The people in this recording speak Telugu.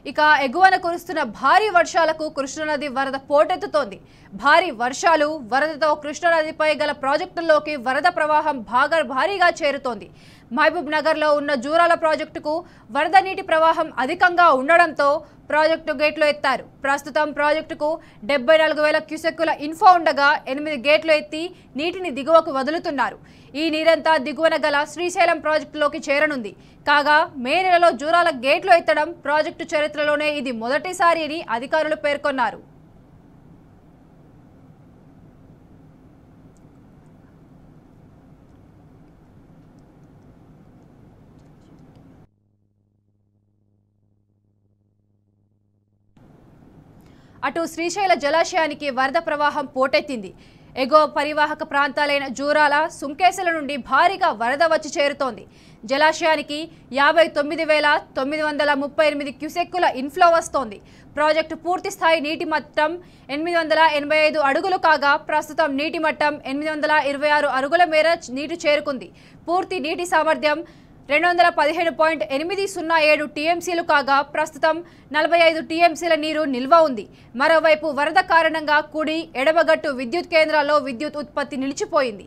ఇక ఎగువన కురుస్తున్న భారీ వర్షాలకు కృష్ణానది వరద పోటెత్తుతోంది. భారీ వర్షాలు వరదతో కృష్ణానదిపై గల ప్రాజెక్టుల్లోకి వరద ప్రవాహం భారీగా చేరుతోంది. మహబూబ్ నగర్లో ఉన్న జూరాల ప్రాజెక్టుకు వరద నీటి ప్రవాహం అధికంగా ఉండడంతో ప్రాజెక్టు గేట్లు ఎత్తారు. ప్రస్తుతం ప్రాజెక్టుకు 74,000 క్యూసెక్కుల ఇన్ఫ్లో ఉండగా 8 గేట్లు ఎత్తి నీటిని దిగువకు వదులుతున్నారు. ఈ నీరంతా దిగువన గల శ్రీశైలం ప్రాజెక్టులోకి చేరనుంది. కాగా మే నెలలో జూరాల గేట్లు ఎత్తడం ప్రాజెక్టు చరిత్రలోనే ఇది మొదటిసారి అని అధికారులు పేర్కొన్నారు. అటు శ్రీశైల జలాశయానికి వరద ప్రవాహం పోటెత్తింది. ఎగువ పరివాహక ప్రాంతాలైన జూరాల, సుంకేశల నుండి భారీగా వరద వచ్చి చేరుతోంది. జలాశయానికి 59,938 క్యూసెక్కుల ఇన్ఫ్లో వస్తోంది. ప్రాజెక్టు పూర్తి స్థాయి నీటి మట్టం 885 అడుగులు కాగా ప్రస్తుతం నీటి మట్టం 826 అడుగుల మేర నీటి చేరుకుంది. పూర్తి నీటి సామర్థ్యం 215.807 టీఎంసీలు కాగా ప్రస్తుతం 45 టీఎంసీల నీరు నిల్వ ఉంది. మరోవైపు వరద కారణంగా కుడి, ఎడమగట్టు విద్యుత్ కేంద్రాల్లో విద్యుత్ ఉత్పత్తి నిలిచిపోయింది.